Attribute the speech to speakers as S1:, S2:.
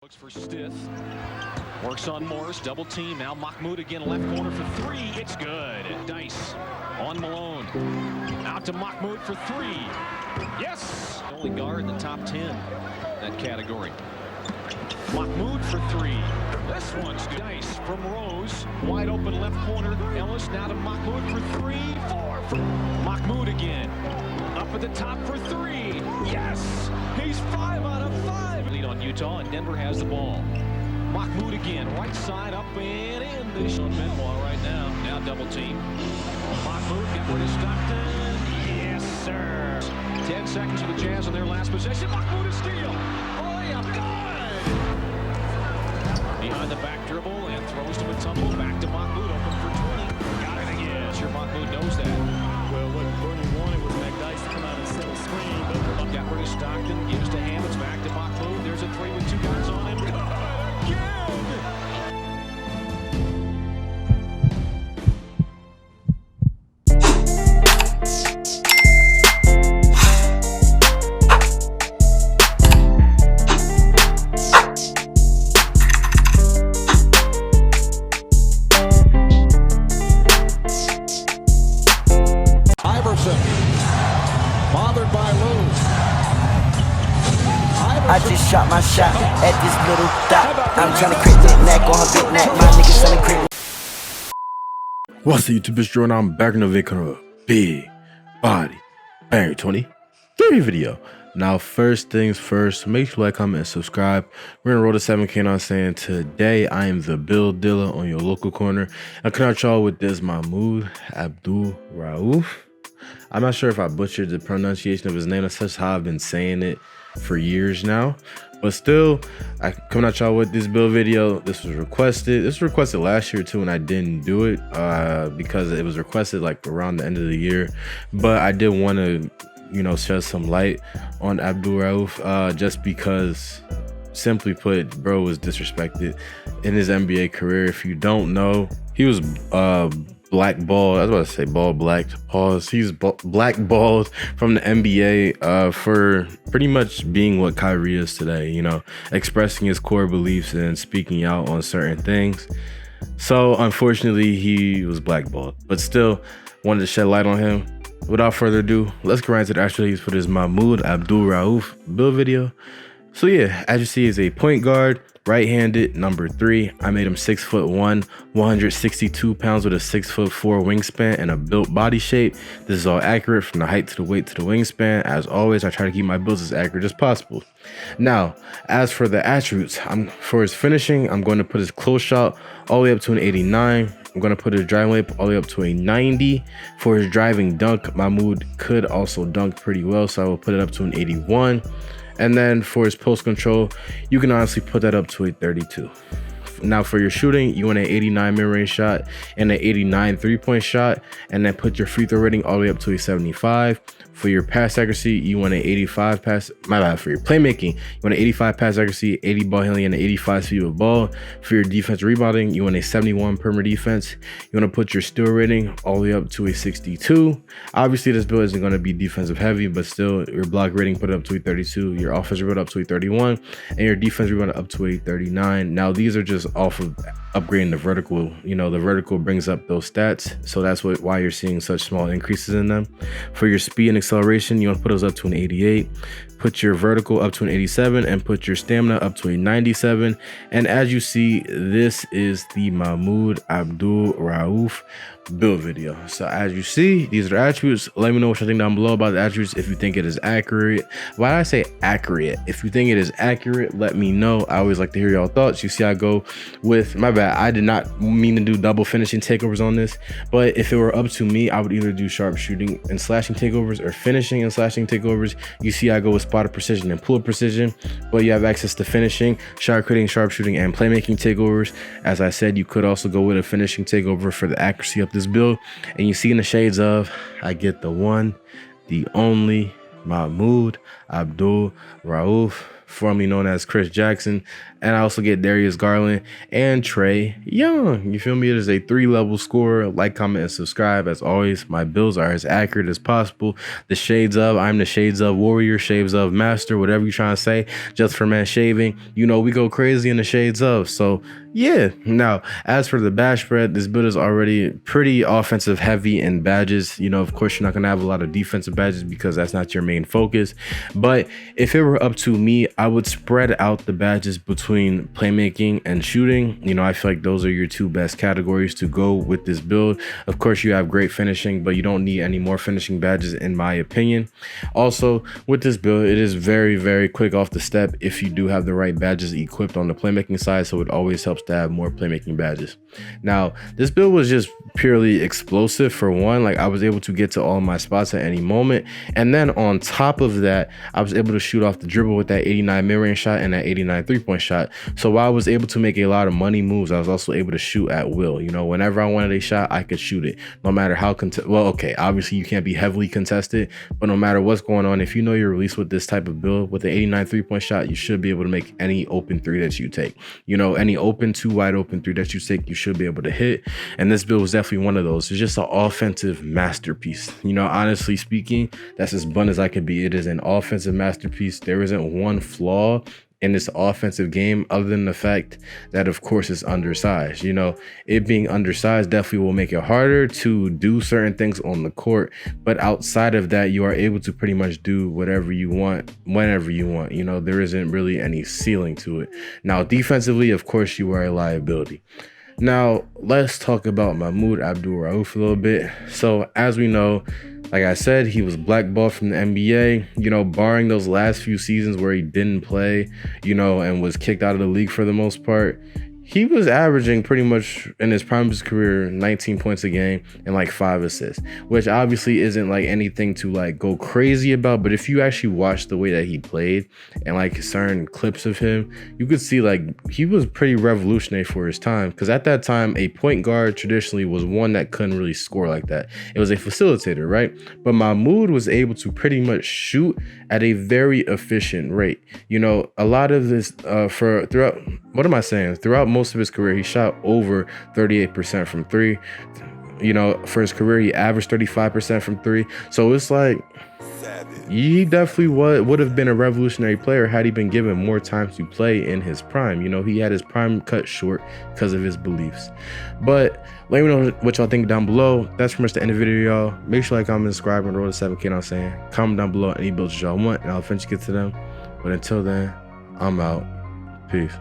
S1: Looks for Stith. Works on Morris. Double team. Now Mahmoud again. Left corner for three. It's good. Dice on Malone. Out to Mahmoud for three. Yes! Only guard in the top 10 that category. Mahmoud for three. This one's good. Dice from Rose. Wide open left corner. Ellis now to Mahmoud for three. Four for Mahmoud again. Up at the top for three. Yes! He's 5 out of 5. Lead on Utah, and Denver has the ball. Mahmoud again, right side, up and in. This on Benoit right now. Now double team. Mahmoud got rid of Stockton. Yes, sir. 10 seconds for the Jazz on their last possession. Mahmoud is steal. Oh, yeah, good. Behind the back dribble and throws to Mutombo. Back to Mahmoud, open for 20. Got it again. Sure, Mahmoud knows that.
S2: Well, what Bernie wanted was McDice to come out and set a screen, but
S1: got rid of Stockton, gives to Hammonds, back to Mahmoud. There's a three with two guys on him. Good again!
S3: Bothered by Lou.
S4: I just shot my shot at this little dot. I'm trying to crit that neck on her big neck. My niggas selling crit.
S3: What's up, YouTube? It's Drew, and I'm back in the video of a big body banger 23 video. Now, first things first, make sure you like, comment, and subscribe. We're gonna roll to 7K. Now, saying today I am the build dealer on your local corner. I come at y'all with this Mahmoud Abdul-Rauf. I'm not sure if I butchered the pronunciation of his name. That's just how I've been saying it for years now. But still, I come at y'all with this build video. This was requested. This was requested last year too, and I didn't do it because it was requested like around the end of the year. But I did want to, you know, shed some light on Abdul-Rauf just because, simply put, bro was disrespected in his NBA career. If you don't know, he was blackballed. I was about to say ball black. Pause. He's blackballed from the NBA for pretty much being what Kyrie is today. You know, expressing his core beliefs and speaking out on certain things. So unfortunately, he was blackballed. But still, wanted to shed light on him. Without further ado, let's go right into the actual for this Mahmoud Abdul-Rauf build video. So yeah, as you see, is a point guard. Right-handed, number 3. I made him 6'1", 162 pounds with a 6'4" wingspan and a built body shape. This is all accurate from the height to the weight to the wingspan. As always, I try to keep my builds as accurate as possible. Now, as for the attributes, for his finishing, I'm going to put his close shot all the way up to an 89. I'm going to put his driving weight all the way up to a 90. For his driving dunk, Mahmoud could also dunk pretty well, so I will put it up to an 81. And then for his post control, you can honestly put that up to a 32. Now for your shooting, you want an 89 mid-range shot and an 89 three-point shot, and then put your free throw rating all the way up to a 75. For your pass accuracy, you want an 85 pass. My bad. For your playmaking, you want an 85 pass accuracy, 80 ball handling, and an 85 speed of ball. For your defense rebounding, you want a 71 perimeter defense. You want to put your steal rating all the way up to a 62. Obviously, this build isn't going to be defensive heavy, but still, your block rating put it up to a 32. Your offensive rebound up to a 31, and your defense rebound up to a 39. Now, these are just off of upgrading the vertical. You know, the vertical brings up those stats, so that's why you're seeing such small increases in them. For your speed and acceleration, you want to put those up to an 88. Put your vertical up to an 87 and put your stamina up to a 97. And as you see, this is the Mahmoud Abdul-Rauf build video. So as you see, these are the attributes. Let me know what you think down below about the attributes. If you think it is accurate. Why did I say accurate? If you think it is accurate, let me know. I always like to hear y'all thoughts. You see, I go with, my bad, I did not mean to do double finishing takeovers on this, but if it were up to me, I would either do sharp shooting and slashing takeovers or finishing and slashing takeovers. You see, I go with spot of precision and pull of precision, but you have access to finishing, shot creating, sharp shooting, and playmaking takeovers. As I said, you could also go with a finishing takeover for the accuracy of this build. And you see in the shades of, I get the one, the only Mahmoud Abdul-Rauf, formerly known as Chris Jackson. And I also get Darius Garland and Trey Young. You feel me? It is a 3-level score. Like, comment, and subscribe. As always, my builds are as accurate as possible. The shades of, I'm the shades of warrior, shades of master, whatever you're trying to say. Just for man shaving, you know, we go crazy in the shades of. So yeah. Now, as for the badge spread, this build is already pretty offensive heavy in badges. You know, of course, you're not going to have a lot of defensive badges because that's not your main focus. But if it were up to me, I would spread out the badges between playmaking and shooting. You know, I feel like those are your 2 best categories to go with this build. Of course, you have great finishing, but you don't need any more finishing badges in my opinion. Also, with this build, it is very, very quick off the step if you do have the right badges equipped on the playmaking side. So it always helps to have more playmaking badges. Now, this build was just purely explosive for one. Like, I was able to get to all my spots at any moment, and then on top of that, I was able to shoot off the dribble with that 89 mid-range shot and that 89 3-point shot. So while I was able to make a lot of money moves, I was also able to shoot at will. You know, whenever I wanted a shot, I could shoot it, no matter how well, okay, obviously you can't be heavily contested, but no matter what's going on, if you know you're released with this type of build with the 89 3-point shot, you should be able to make any open 3 that you take. You know, any open 2 wide open 3 that you take, you should be able to hit. And this build was definitely one of those. It's just an offensive masterpiece. You know, honestly speaking, that's as blunt as I can be. It is an offensive masterpiece. There isn't one flaw in this offensive game other than the fact that, of course, it's undersized. You know, it being undersized definitely will make it harder to do certain things on the court, but outside of that, you are able to pretty much do whatever you want whenever you want. You know, there isn't really any ceiling to it. Now, defensively, of course, you are a liability. Now, let's talk about Mahmoud Abdul-Rauf a little bit. So, as we know, like I said, he was blackballed from the NBA, you know, barring those last few seasons where he didn't play, you know, and was kicked out of the league for the most part. He was averaging pretty much in his prime of his career 19 points a game and like 5 assists, which obviously isn't like anything to like go crazy about. But if you actually watch the way that he played and like certain clips of him, you could see like he was pretty revolutionary for his time, because at that time a point guard traditionally was one that couldn't really score like that. It was a facilitator, right? But Mahmoud was able to pretty much shoot at a very efficient rate. You know, a lot of this throughout most of his career, he shot over 38% from 3. You know, for his career, he averaged 35% from 3. So it's like, he definitely would have been a revolutionary player had he been given more time to play in his prime. You know, he had his prime cut short because of his beliefs. But let me know what y'all think down below. That's pretty much the end of the video, y'all. Make sure to like, comment, subscribe, and roll to 7K. You know what I'm saying? Comment down below any builds y'all want, and I'll eventually get to them. But until then, I'm out. Peace.